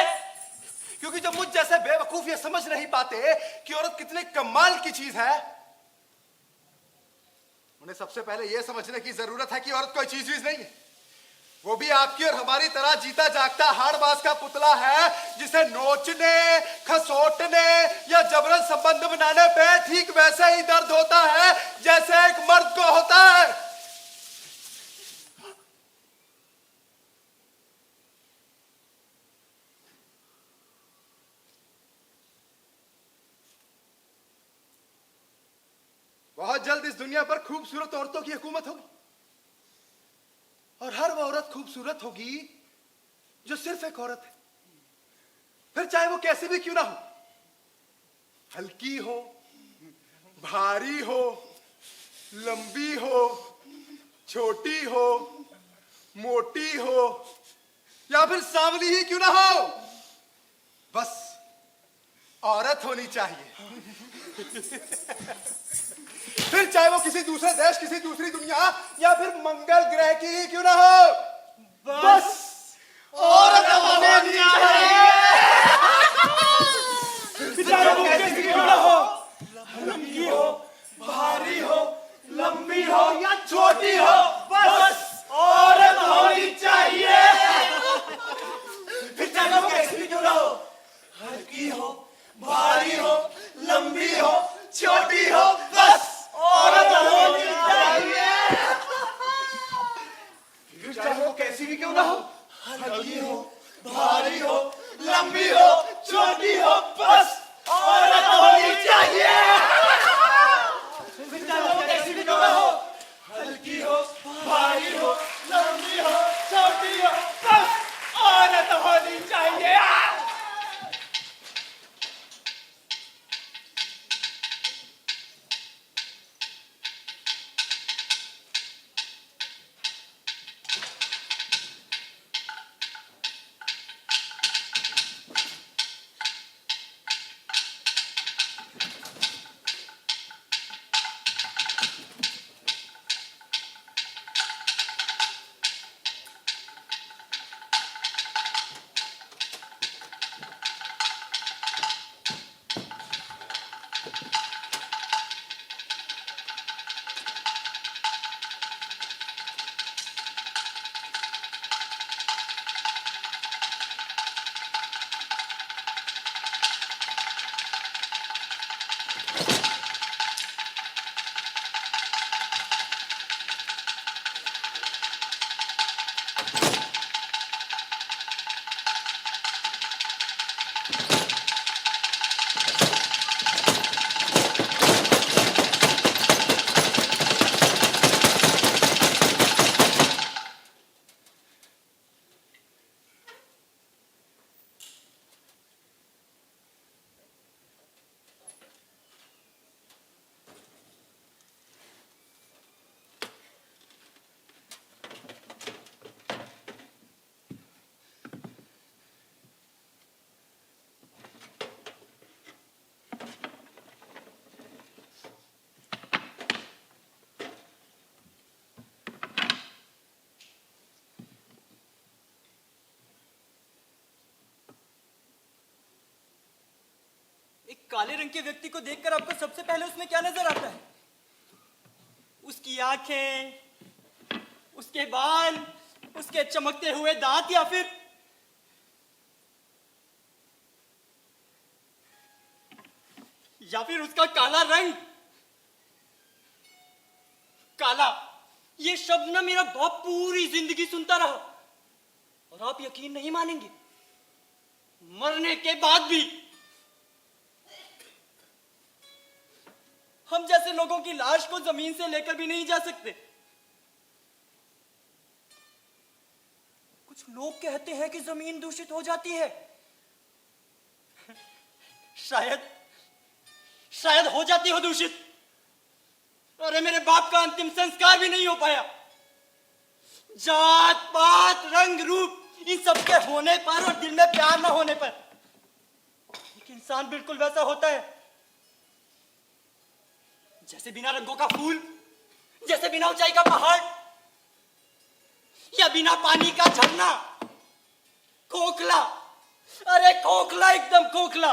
क्योंकि जब मुझ जैसे बेवकूफ ये समझ नहीं पाते कि औरत कितने कमाल की चीज है, उन्हें सबसे पहले यह समझने की जरूरत है कि औरत कोई चीज नहीं है, वो भी आपकी और हमारी तरह जीता जागता हाड़बाज का पुतला है, जिसे नोचने, खसोटने या जबरन संबंध बनाने पे ठीक वैसे ही दर्द होता है जैसे एक मर्द को होता है। बहुत जल्द इस दुनिया पर खूबसूरत औरतों की हुकूमत होगी, और हर वो औरत खूबसूरत होगी जो सिर्फ एक औरत है, फिर चाहे वो कैसी भी क्यों ना हो, हल्की हो, भारी हो, लंबी हो, छोटी हो, मोटी हो, या फिर सांवली ही क्यों ना हो, बस औरत होनी चाहिए। फिर चाहे वो किसी दूसरे देश, किसी दूसरी दुनिया या फिर मंगल ग्रह की ही क्यों ना हो, बस औरत होनी चाहिए। चाहे वो कैसी क्यों ना हो, लंबी हो, भारी हो, लंबी हो या छोटी हो, बस औरत होनी चाहिए। फिर चाहे वो कैसी भी क्यों ना हो, हल्की हो, भारी हो, लंबी हो, छोटी हो, बस औरत होनी चाहिए। फिर चाहे वो कैसी भी क्यों ना हो, हल्की हो, भारी हो, लंबी हो, छोटी हो, बस औरत होनी चाहिए। फिर चाहे वो कैसी भी क्यों ना हो, हल्की हो, भारी हो, लंबी हो, छोटी हो, बस औरत होनी चाहिए। एक काले रंग के व्यक्ति को देखकर आपको सबसे पहले उसमें क्या नजर आता है? उसकी आंखें, उसके बाल, उसके चमकते हुए दांत या फिर उसका काला रंग। काला, ये शब्द ना मेरा बाप पूरी जिंदगी सुनता रहा, और आप यकीन नहीं मानेंगे, मरने के बाद भी हम जैसे लोगों की लाश को जमीन से लेकर भी नहीं जा सकते। कुछ लोग कहते हैं कि जमीन दूषित हो जाती है। शायद हो जाती हो दूषित। अरे मेरे बाप का अंतिम संस्कार भी नहीं हो पाया। जात पात रंग रूप इन सबके होने पर और दिल में प्यार न होने पर एक इंसान बिल्कुल वैसा होता है जैसे बिना रंगों का फूल, जैसे बिना ऊंचाई का पहाड़, या बिना पानी का झरना। खोखला, अरे खोखला, एकदम खोखला।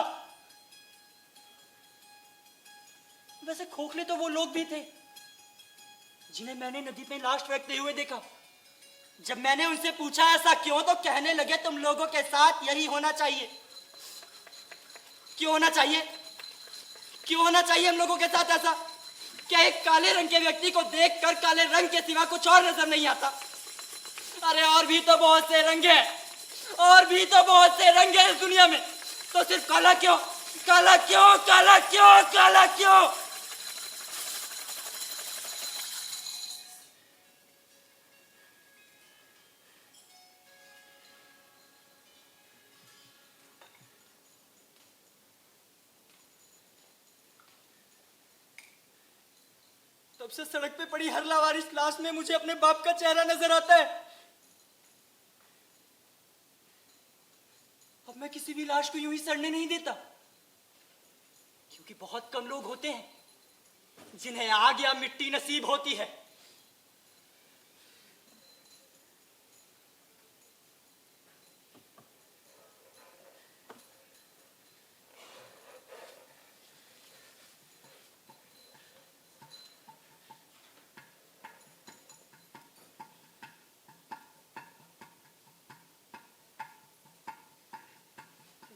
वैसे खोखले तो वो लोग भी थे जिन्हें मैंने नदी पे लाश फेंकते हुए देखा। जब मैंने उनसे पूछा ऐसा क्यों, तो कहने लगे तुम लोगों के साथ यही होना चाहिए। क्यों होना चाहिए? क्यों होना चाहिए हम लोगों के साथ ऐसा? क्या एक काले रंग के व्यक्ति को देखकर काले रंग के सिवा कुछ और नजर नहीं आता? अरे और भी तो बहुत से रंग हैं, और भी तो बहुत से रंग हैं इस दुनिया में, तो सिर्फ काला क्यों? काला क्यों? काला क्यों? काला क्यों? तब से सड़क पे पड़ी हर लावारिस लाश में मुझे अपने बाप का चेहरा नजर आता है। अब मैं किसी भी लाश को यूं ही सड़ने नहीं देता। क्योंकि बहुत कम लोग होते हैं जिन्हें आग या मिट्टी नसीब होती है।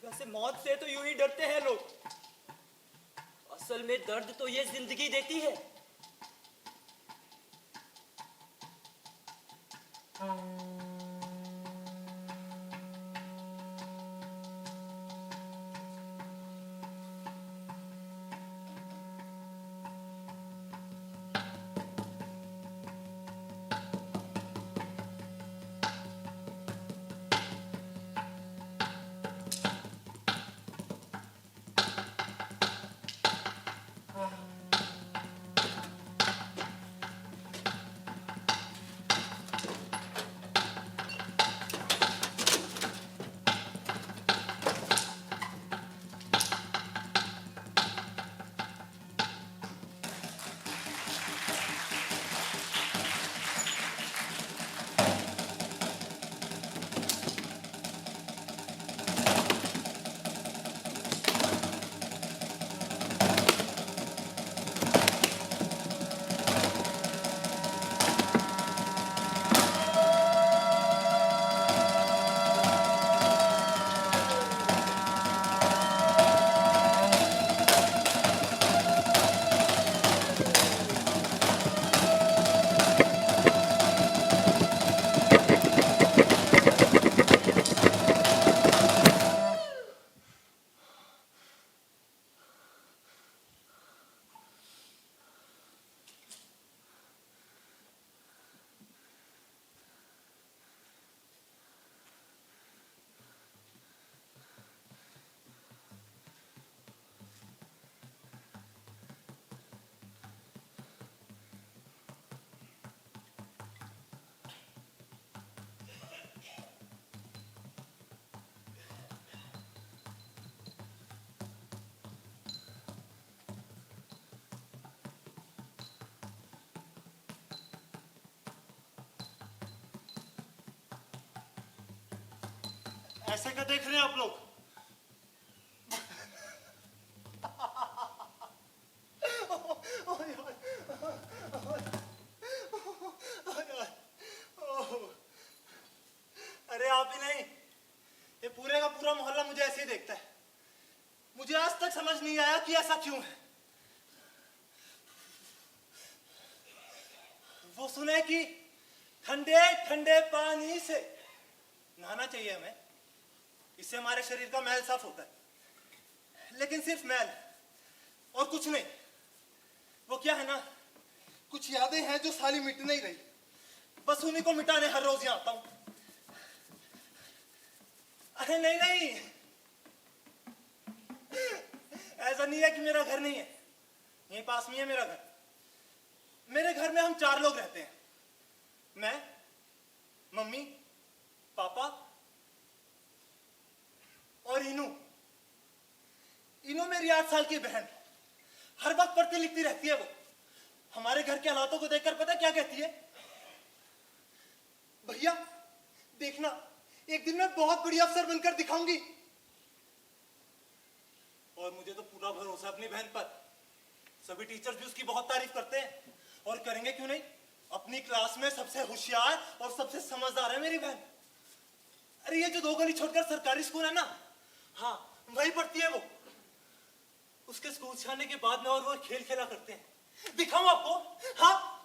वैसे मौत से तो यूं ही डरते हैं लोग, असल में दर्द तो ये जिंदगी देती है। ऐसे क्या देख रहे हैं आप लोग? अरे आप ही नहीं, ये पूरे का पूरा मोहल्ला मुझे ऐसे ही देखता है। मुझे आज तक समझ नहीं आया कि ऐसा क्यों है। वो सुने कि ठंडे ठंडे पानी से नहाना चाहिए हमें, इससे हमारे शरीर का मैल साफ होता है। लेकिन सिर्फ मैल और कुछ नहीं। वो क्या है ना, कुछ यादें हैं जो साली मिट नहीं रही, बस उन्हीं को मिटाने हर रोज यहाँ आता हूं। अरे नहीं नहीं, ऐसा नहीं है कि मेरा घर नहीं है, यहीं पास में है मेरा घर। मेरे घर में हम 4 लोग रहते हैं, मैं, मम्मी, पापा और इनू। इनू मेरी 8 साल की बहन, हर वक्त पढ़ती लिखती रहती है। वो हमारे घर के हालातों को देखकर पता क्या कहती है? भैया देखना, एक दिन मैं बहुत बड़ी अफसर बनकर दिखाऊंगी। और मुझे तो पूरा भरोसा अपनी बहन पर। सभी टीचर्स भी उसकी बहुत तारीफ करते हैं, और करेंगे क्यों नहीं। अपनी क्लास में सबसे होशियार और सबसे समझदार है मेरी बहन। अरे ये जो 2 गली छोड़कर सरकारी स्कूल है ना, हाँ वही पढ़ती है वो। उसके स्कूल से आने के बाद में और वो खेल खेला करते हैं। दिखाऊं आपको? हाँ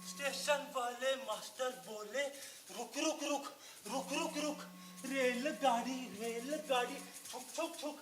स्टेशन वाले मास्टर बोले रुक रुक रुक रुक रुक रुक, रेलगाड़ी रेलगाड़ी छुक छुक छुक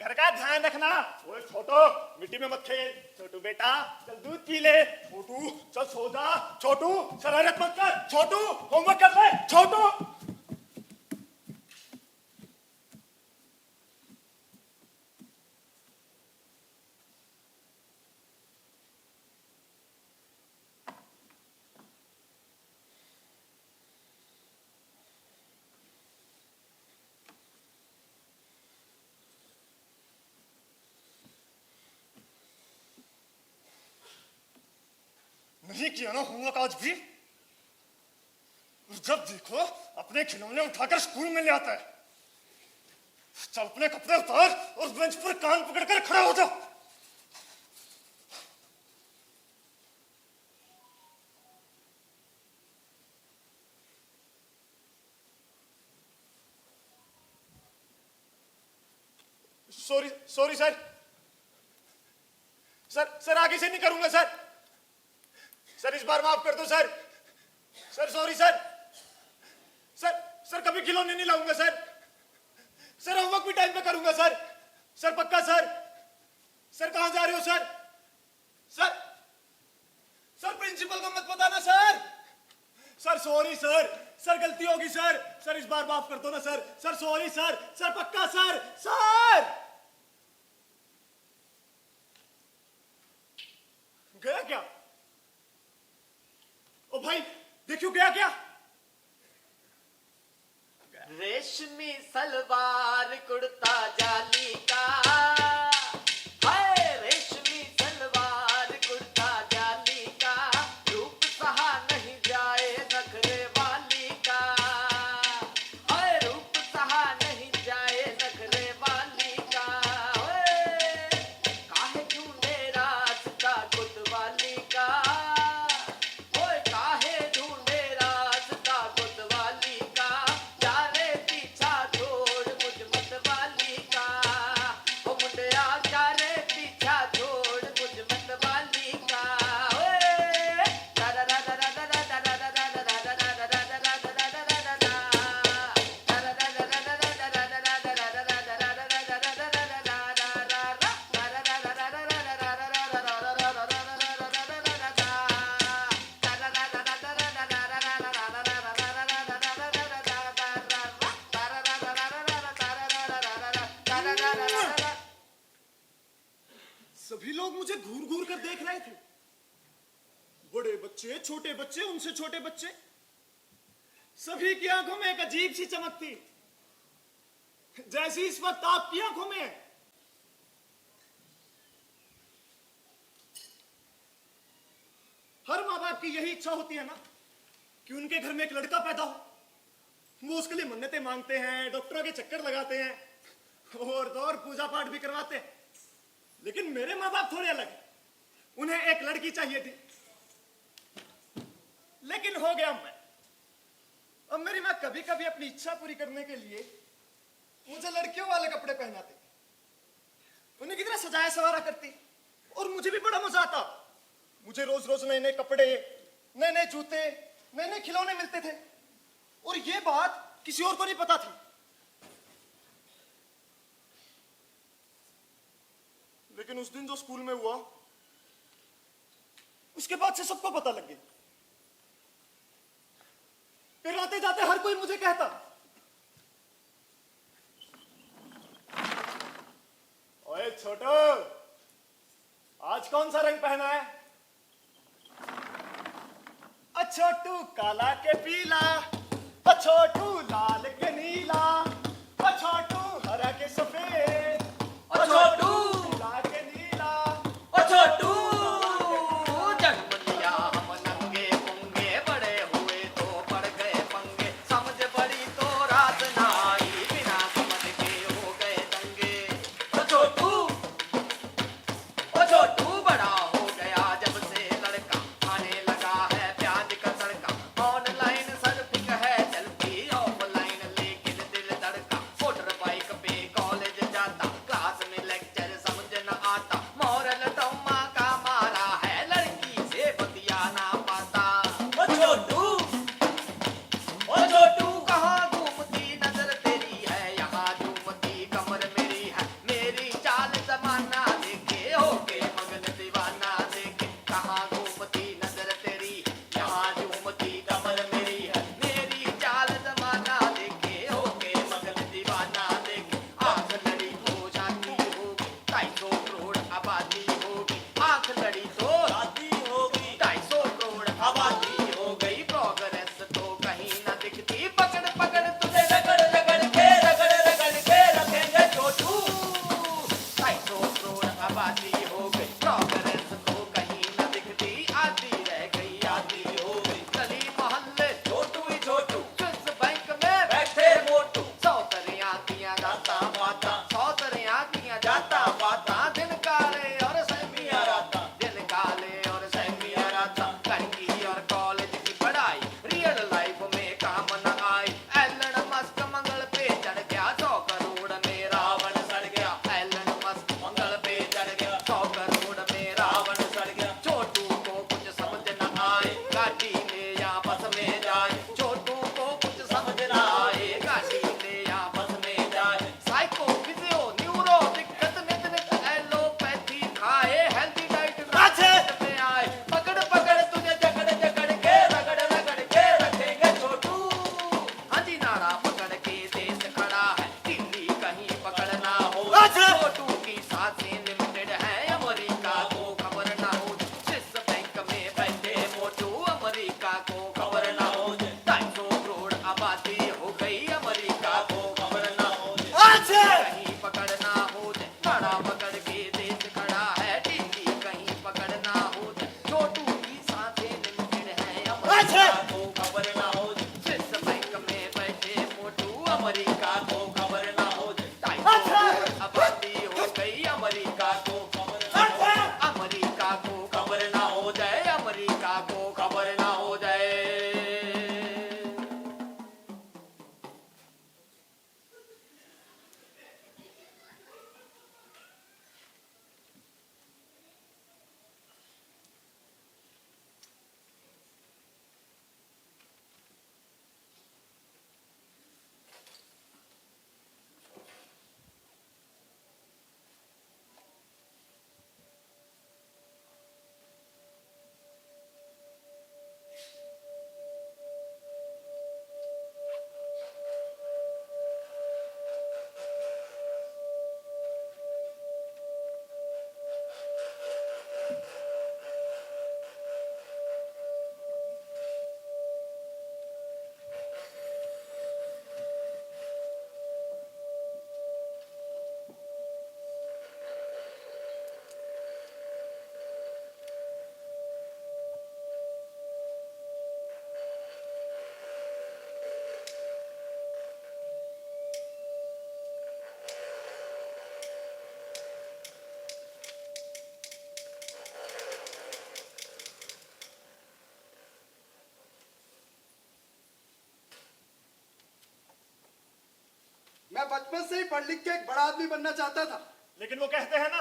घर का ध्यान रखना। ओए छोटू, मिट्टी में मत खेल। छोटू बेटा, चल दूध पी ले। छोटू, चल सो जा। छोटू, शरारत मत कर। छोटू, होमवर्क कर ले। छोटू। नहीं किया ना होमवर्क आज भी? और जब देखो अपने खिलौने उठाकर स्कूल में ले आता है। चल अपने कपड़े उतार और बेंच पर कान पकड़कर खड़ा हो जा। Sorry sorry sir. सर आगे से नहीं करूंगा सर। सर इस बार माफ कर दो sir. Sir sorry sir. Sir कभी खिलौने नहीं लाऊंगा सर। सर होमवर्क भी टाइम पे करूंगा सर। सर पक्का सर। सर कहां जा रहे हो सर? सर प्रिंसिपल को मत बताना sir. Sir sorry sir. Sir गलती होगी सर। सर इस बार माफ कर दो ना sir. Sir sorry sir. Sir पक्का सर। सर गया क्या? ओ भाई देखियो गया क्या? रेशमी सलवार कुर्ता जाली का, हाय रेशमी सलवार कुर्ता जाली का, रूप सहा नहीं जाए नखरे वाली का, हाय रूप सहा नहीं जाए नखरे वाली का, काहे ढूंढे रास्ता कोतवाली का, काहे ढूंढे रास्ता कोतवाली का, जाने पीछा छोड़ मुझ मतवाली का, ओ मुंडिया जाने पीछा छोड़ मुझ मतवाली का, सभी लोग मुझे घूर घूर कर देख रहे थे। बड़े बच्चे, छोटे बच्चे, उनसे छोटे बच्चे, सभी की आंखों में एक अजीब सी चमक थी, जैसी इस वक्त आपकी आंखों में है। हर माँ बाप की यही इच्छा होती है ना कि उनके घर में एक लड़का पैदा हो। वो उसके लिए मन्नतें मांगते हैं, डॉक्टरों के चक्कर लगाते हैं और पूजा पाठ भी करवाते हैं। लेकिन मेरे माँ बाप थोड़े अलग हैं। उन्हें एक लड़की चाहिए थी, लेकिन हो गया मैं। अब मेरी माँ कभी कभी अपनी इच्छा पूरी करने के लिए मुझे लड़कियों वाले कपड़े पहनाती, उन्हें कितना सजाया सवारा करती, और मुझे भी बड़ा मजा आता। मुझे रोज रोज नए नए कपड़े, नए नए जूते, नए नए खिलौने मिलते थे, और ये बात किसी और को नहीं पता थी। लेकिन उस दिन जो स्कूल में हुआ, उसके बाद से सबको पता लग गया। फिर आते जाते हर कोई मुझे कहता, ओए छोटू, आज कौन सा रंग पहना है? छोटू काला के पीला, छोटू लाल के नीला, छोटू हरा के सफेद, छोटू पीला के नीला, छोटू जन्म लिया हम नंगे पुंगे, बड़े हुए तो पड़ गए पंगे, समझ पड़ी तो रात ना आई, बिना समझ के हो गए दंगे। छोटू बड़ा हो गया जब से लड़का, आने लगा है प्याज का तड़का, ऑनलाइन सर्फिंग है चलती, ऑफलाइन मैं बचपन से ही पढ़ लिख के एक बड़ा आदमी बनना चाहता था। लेकिन वो कहते हैं ना,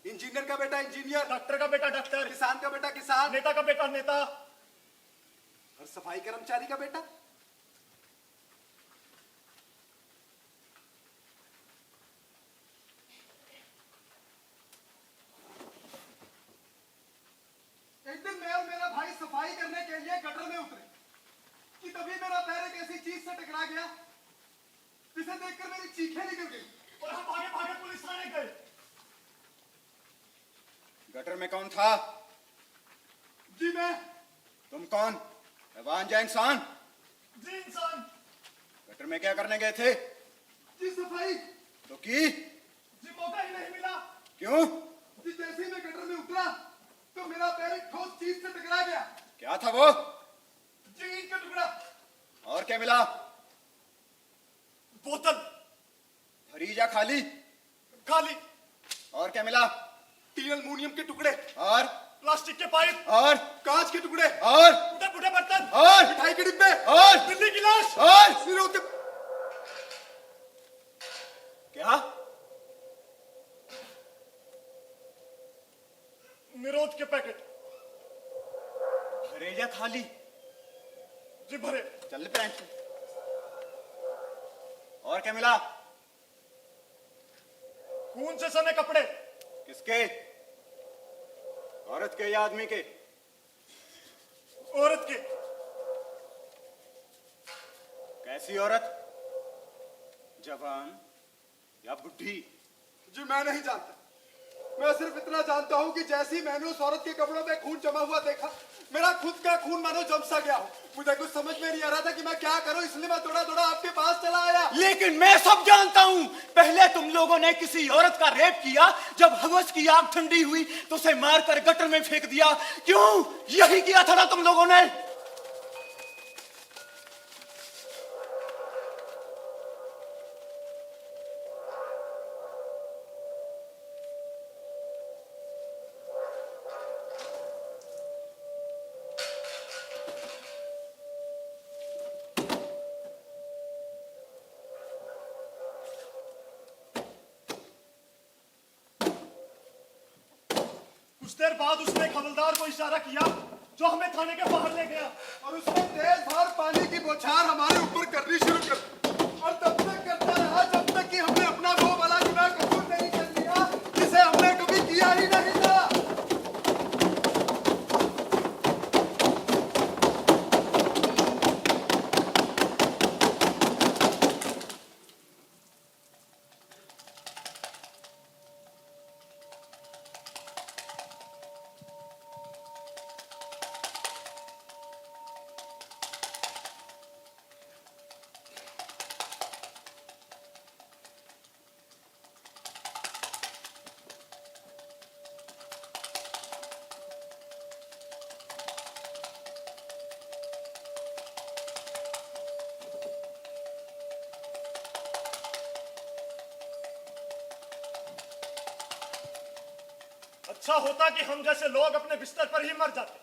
इंजीनियर का बेटा इंजीनियर, डॉक्टर का बेटा डॉक्टर, किसान का बेटा किसान, नेता का बेटा नेता। और सफाई कर्मचारी का बेटा एक दिन मैं और मेरा भाई सफाई करने के लिए गटर में उतरे कि तभी मेरा पैर एक ऐसी चीज से टकरा गया जिसे देखकर मेरी चीखें निकल गई और हम भागे भागे पुलिस थाने गए। गटर में कौन था? जी मैं। तुम कौन? हैवान या इंसान? जी इंसान। गटर में क्या करने गए थे? जी सफाई। तो की? जी मौका ही नहीं मिला। क्यों? जी जैसे ही मैं गटर में उतरा तो मेरा पैर एक ठोस चीज से टकरा गया। क्या था वो? जी ईंट का टुकड़ा। और क्या मिला? बोतल। भरी या खाली? खाली। और क्या मिला? टी एल्युमिनियम के टुकड़े। और प्लास्टिक के पाइप। और कांच के टुकड़े। और टूटे फूटे बर्तन। और मिठाई के डिब्बे। और बिल्ली की लाश। और सिरों के क्या? निरोध के पैकेट। भरे या खाली? जी भरे। चल पैंट। और क्या मिला? खून से सने कपड़े। किसके? औरत के या आदमी के? औरत के। कैसी औरत? जवान या बुढ़ी? जी मैं नहीं जानता। मैं सिर्फ इतना जानता हूँ कि जैसे ही मैंने उस औरत के कपड़ों में खून जमा हुआ देखा, मेरा खुद का खून मानो जम सा गया हो। मुझे कुछ समझ में नहीं आ रहा था कि मैं क्या करूं, इसलिए मैं दौड़ा दौड़ा आपके पास चला आया। लेकिन मैं सब जानता हूँ। पहले तुम लोगों ने किसी औरत का रेप किया, जब हवस की आग ठंडी हुई तो उसे मारकर गटर में फेंक दिया। क्यों? यही किया था ना तुम लोगों ने? कुछ देर बाद उसने एक हवलदार को इशारा किया जो हमें थाने के बाहर ले गया और उसने तेज धार पानी की बौछार हमारे ऊपर करनी शुरू कर दी। और तब तक करता रहा जब तक कि हमने अपना वो वाला गुनाह कबूल नहीं कर लिया जिसे हमने कभी किया ही नहीं था। अच्छा होता कि हम जैसे लोग अपने बिस्तर पर ही मर जाते।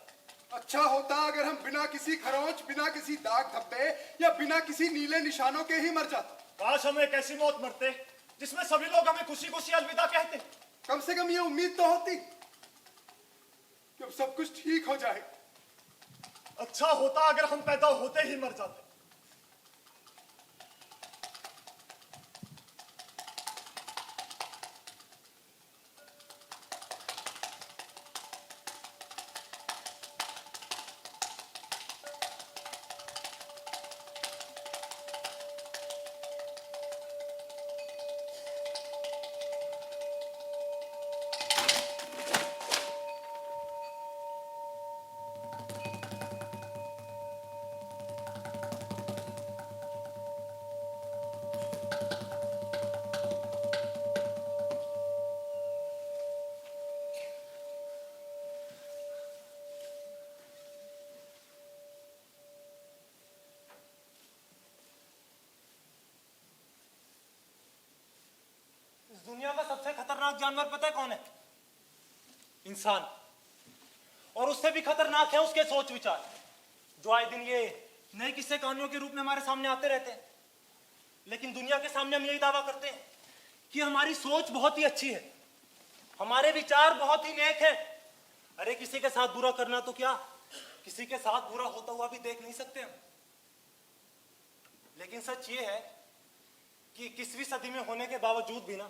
अच्छा होता अगर हम बिना किसी खरोंच, बिना किसी दाग धब्बे या बिना किसी नीले निशानों के ही मर जाते। काश हम एक ऐसी मौत मरते जिसमें सभी लोग हमें खुशी खुशी अलविदा कहते। कम से कम ये उम्मीद तो होती कि अब सब कुछ ठीक हो जाए। अच्छा होता अगर हम पैदा होते ही मर जाते। दुनिया का सबसे खतरनाक जानवर पता है कौन है? इंसान। और उससे भी खतरनाक है उसके सोच विचार, जो आए दिन ये नए किस्से कहानियों के रूप में हमारे सामने आते रहते हैं। लेकिन दुनिया के सामने हम यही दावा करते हैं कि हमारी सोच बहुत ही अच्छी है, हमारे विचार बहुत ही नेक है। अरे किसी के साथ बुरा करना तो क्या, किसी के साथ बुरा होता हुआ भी देख नहीं सकते हम। लेकिन सच ये है कि 21वीं सदी में होने के बावजूद भी ना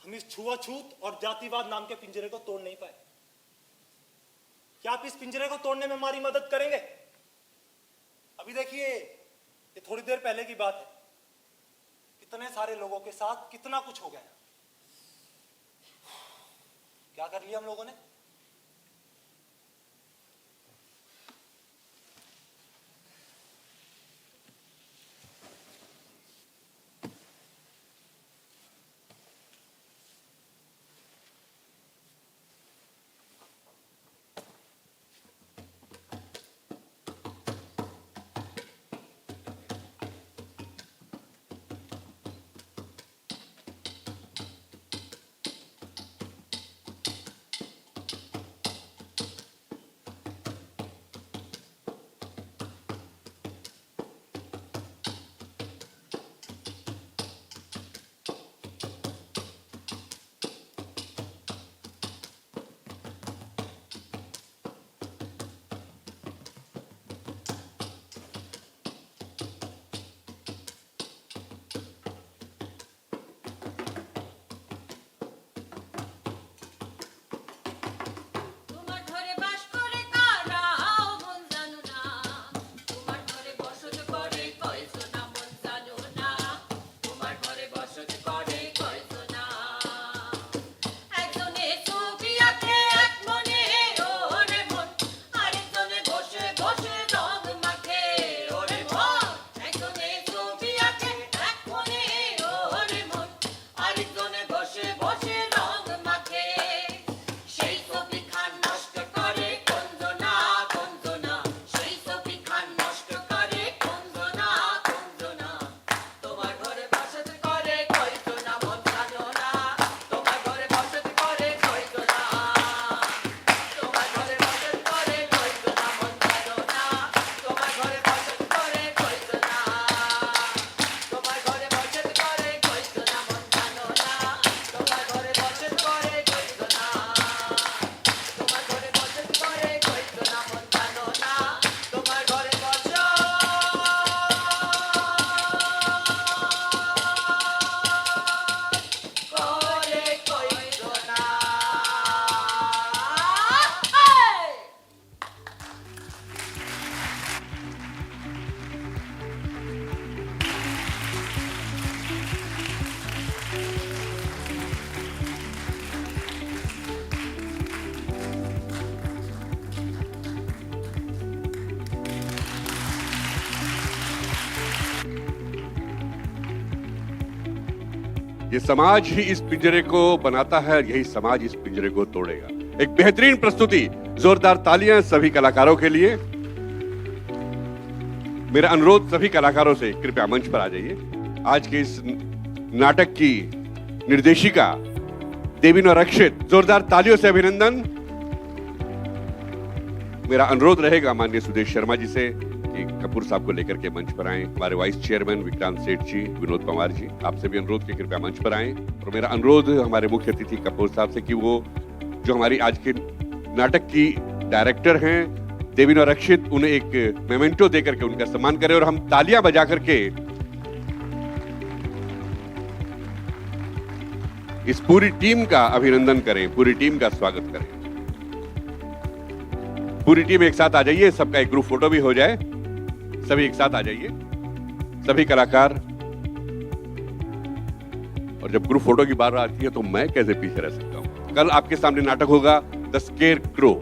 हम इस छुआछूत और जातिवाद नाम के पिंजरे को तोड़ नहीं पाए। क्या आप इस पिंजरे को तोड़ने में हमारी मदद करेंगे? अभी देखिए, ये थोड़ी देर पहले की बात है, कितने सारे लोगों के साथ कितना कुछ हो गया। क्या कर लिया हम लोगों ने? ये समाज ही इस पिंजरे को बनाता है, यही समाज इस पिंजरे को तोड़ेगा। एक बेहतरीन प्रस्तुति, जोरदार तालियां सभी कलाकारों के लिए। मेरा अनुरोध सभी कलाकारों से, कृपया मंच पर आ जाइए। आज के इस नाटक की निर्देशिका देवीना रक्षित, जोरदार तालियों से अभिनंदन। मेरा अनुरोध रहेगा माननीय सुदेश शर्मा जी से कि कपूर साहब को लेकर के मंच पर आएं। हमारे वाइस चेयरमैन विक्रांत सेठ जी, विनोद पवार जी, आपसे भी अनुरोध कि कृपया मंच पर आएं। और मेरा अनुरोध हमारे मुख्य अतिथि कपूर साहब से कि वो जो हमारी आज के नाटक की डायरेक्टर हैं देवीना रक्षित, उन्हें एक मेमेंटो देकर के उनका सम्मान करें और हम तालियां बजा करके इस पूरी टीम का अभिनंदन करें, पूरी टीम का स्वागत करें। पूरी टीम एक साथ आ जाइए, सबका एक ग्रुप फोटो भी हो जाए। सभी एक साथ आ जाइए, सभी कलाकार। और जब ग्रुप फोटो की बात आती है तो मैं कैसे पीछे रह सकता हूं। कल आपके सामने नाटक होगा द स्केयर क्रो।